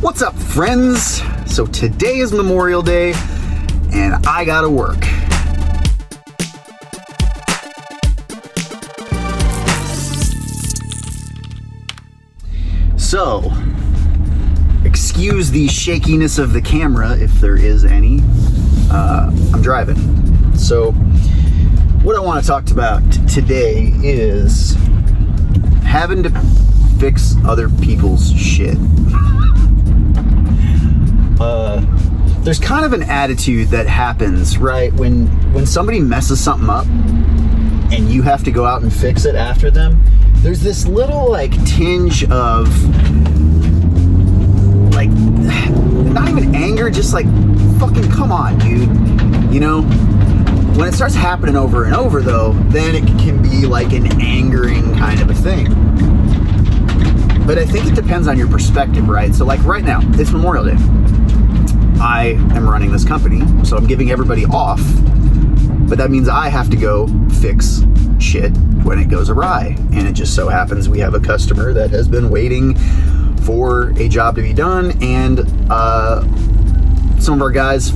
What's up, friends? So today is Memorial Day, and I gotta work. So, excuse the shakiness of the camera, if there is any. I'm driving. So, what I want to talk about today is having to fix other people's shit. There's kind of an attitude that happens, right? When somebody messes something up and you have to go out and fix it after them, there's this little tinge of not even anger, just fucking come on, dude. You know, when it starts happening over and over though, then it can be an angering kind of a thing. But I think it depends on your perspective, right? So right now, it's Memorial Day. I am running this company, so I'm giving everybody off, but that means I have to go fix shit when it goes awry. And it just so happens we have a customer that has been waiting for a job to be done, and some of our guys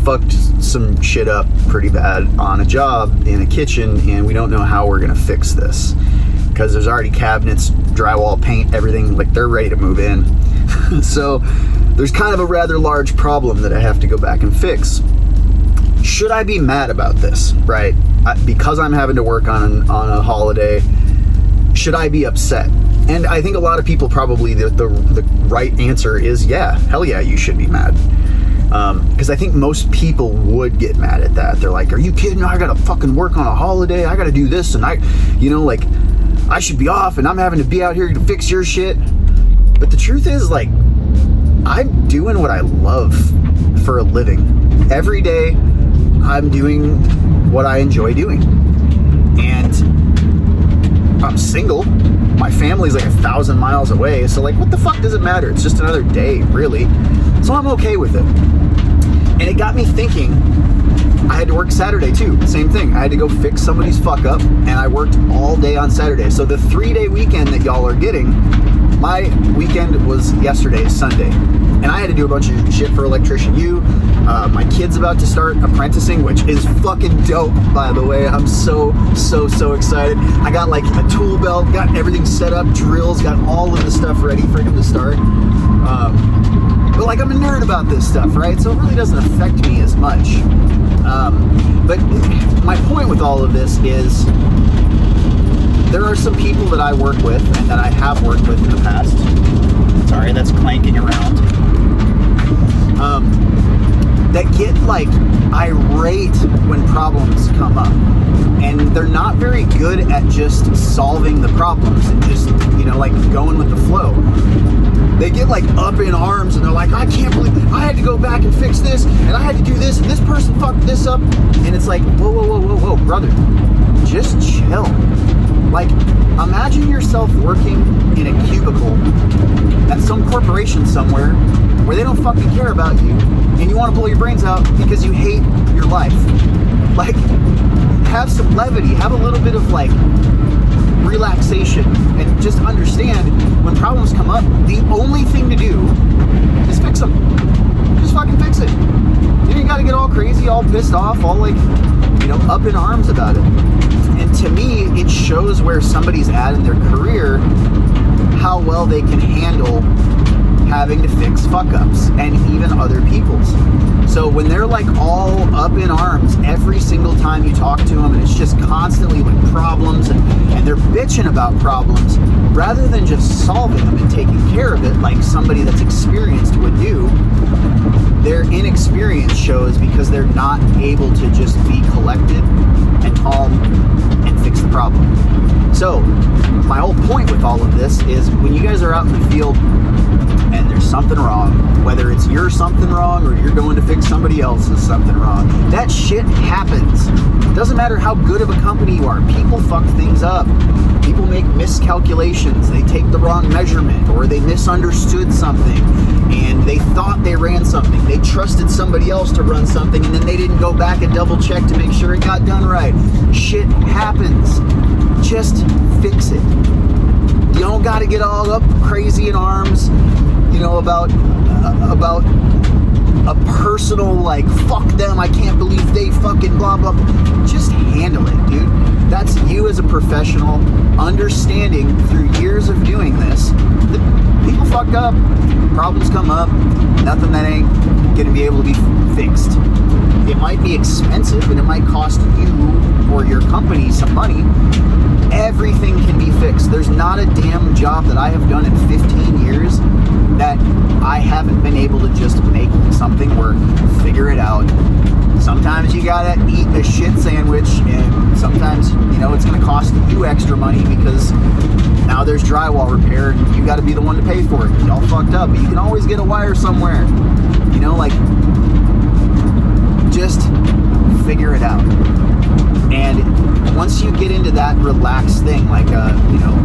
fucked some shit up pretty bad on a job in a kitchen, and we don't know how we're gonna fix this because there's already cabinets, drywall, paint, everything, they're ready to move in. So there's kind of a rather large problem that I have to go back and fix. Should I be mad about this, right? Because I'm having to work on a holiday, should I be upset? And I think a lot of people probably, the right answer is yeah, hell yeah, you should be mad. Because I think most people would get mad at that. They're like, are you kidding? I gotta fucking work on a holiday. I gotta do this, and I should be off, and I'm having to be out here to fix your shit. But the truth is, I'm doing what I love for a living. Every day, I'm doing what I enjoy doing. And I'm single. My family's 1,000 miles away. So what the fuck does it matter? It's just another day, really. So I'm okay with it. And it got me thinking, I had to work Saturday too. Same thing. I had to go fix somebody's fuck up, and I worked all day on Saturday. So the 3-day weekend that y'all are getting, my weekend was yesterday, Sunday. And I had to do a bunch of shit for Electrician U. My kid's about to start apprenticing, which is fucking dope, by the way. I'm so excited. I got a tool belt, got everything set up, drills, got all of the stuff ready for him to start. But I'm a nerd about this stuff, right? So it really doesn't affect me as much. But my point with all of this is there are some people that I work with and that I have worked with in the past. Sorry, that's clanking around. That get irate when problems come up. And they're not very good at just solving the problems and just, going with the flow. They get up in arms and they're like, I can't believe I had to go back and fix this, and I had to do this, and this person fucked this up. And it's whoa, brother, just chill. Imagine yourself working in a cubicle at some corporation somewhere where they don't fucking care about you, and you want to blow your brains out because you hate your life. Have some levity, have a little bit of relaxation, and just understand when problems come up, the only thing to do is fix them. Just fucking fix it. You ain't gotta get all crazy, all pissed off, all up in arms about it. And to me, it shows where somebody's at in their career, how well they can handle having to fix fuck-ups, and even other people's. So when they're all up in arms every single time you talk to them, and it's just constantly problems, and they're bitching about problems, rather than just solving them and taking care of it like somebody that's experienced would do, their inexperience shows because they're not able to just be collected and calm and fix the problem. So my whole point with all of this is when you guys are out in the field and there's something wrong, whether it's your something wrong or you're going to fix somebody else's something wrong, that shit happens. Doesn't matter how good of a company you are. People fuck things up. People make miscalculations. They take the wrong measurement, or they misunderstood something and they thought they ran something. They trusted somebody else to run something, and then they didn't go back and double check to make sure it got done right. Shit happens. Just fix it. You don't got to get all up crazy in arms, about about a personal, like, fuck them, I can't believe they fucking blah, blah, blah. Just handle it, dude. That's you as a professional, understanding through years of doing this that people fuck up, problems come up, nothing that ain't gonna be able to be fixed. It might be expensive and it might cost you or your company some money. Everything can be fixed. There's not a damn job that I have done in 15 years that I haven't been able to just make something work, figure it out. Sometimes you gotta eat a shit sandwich, and sometimes, you know, it's gonna cost you extra money because now there's drywall repair and you gotta be the one to pay for it. It's all fucked up, but you can always get a wire somewhere. You know, like, just figure it out. And once you get into that relaxed thing, like, you know,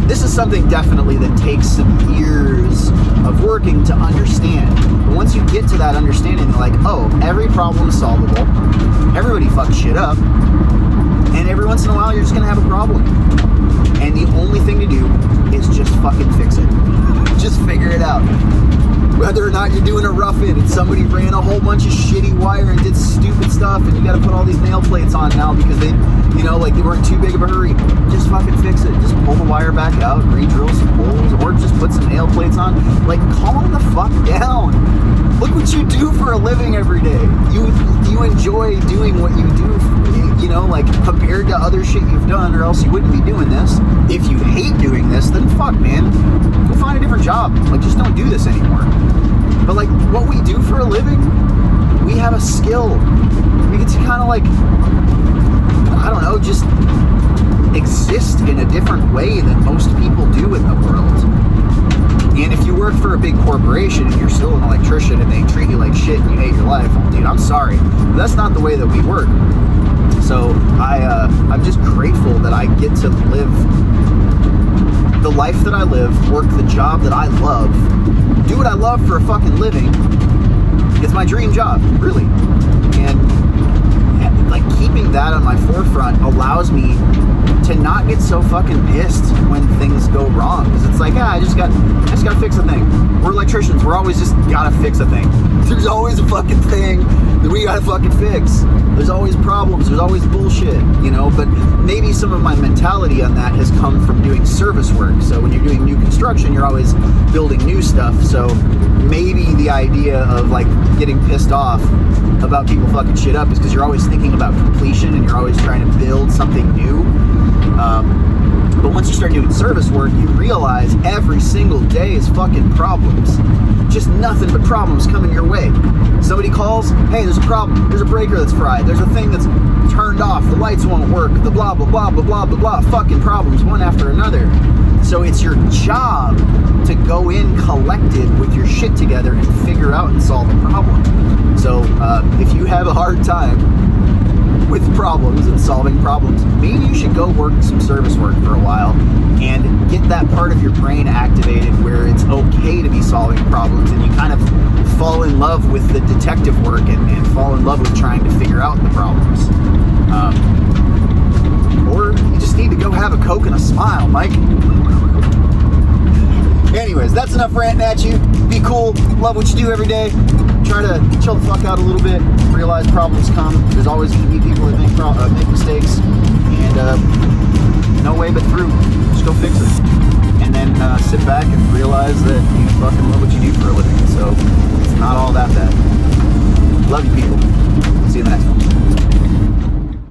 this is something definitely that takes some years of working to understand. But once you get to that understanding, you're like, oh, every problem is solvable. Everybody fucks shit up. And every once in a while, you're just going to have a problem. And the only thing to do is just fucking fix it. Just figure it out. Whether or not you're doing a rough-in and somebody ran a whole bunch of shitty wire and did stupid stuff and you got to put all these nail plates on now because they, you know, like they weren't too big of a hurry. Just fucking fix it. Just pull the wire back out, re-drill some holes, or just put some nail plates on. Like, calm the fuck down. Look what you do for a living every day. You enjoy doing what you do, you know, like, compared to other shit you've done, or else you wouldn't be doing this. If you hate doing this, then fuck, man. Go find a different job. Like, just don't do this anymore. But, like, what we do for a living, we have a skill. We get to kind of, like, I don't know, just exist in a different way than most people do in the world. And if you work for a big corporation and you're still an electrician and they treat you like shit and you hate your life, dude, I'm sorry. But that's not the way that we work. So I'm just grateful that I get to live the life that I live, work the job that I love, do what I love for a fucking living. It's my dream job, really. And, like, keeping that on my forefront allows me to not get so fucking pissed when things go wrong, because it's like, I just gotta fix a thing. We're electricians, we're always just gotta fix a thing. There's always a fucking thing that we gotta fucking fix. There's always problems, there's always bullshit, you know. But maybe some of my mentality on that has come from doing service work. So when you're doing new construction, you're always building new stuff. So maybe the idea of, like, getting pissed off about people fucking shit up is because you're always thinking about completion and you're always trying to build something new. But once you start doing service work, you realize every single day is fucking problems. Just nothing but problems coming your way. Somebody calls, hey, there's a problem. There's a breaker that's fried. There's a thing that's turned off. The lights won't work. The blah, blah, blah, blah, blah, blah, blah. Fucking problems, one after another. So it's your job to go in collected with your shit together and figure out and solve a problem. So if you have a hard time with problems and solving problems, maybe you should go work some service work for a while and get that part of your brain activated where it's okay to be solving problems, and you kind of fall in love with the detective work and fall in love with trying to figure out the problems. Or you just need to go have a Coke and a smile, Mike. Anyways, that's enough ranting at you. Be cool, love what you do every day. Try to chill the fuck out a little bit, realize problems come. There's always going to be people that make mistakes, and no way but through. Just go fix it. And then sit back and realize that you fucking love what you do for a living. So it's not all that bad. Love you, people. See you in the next one.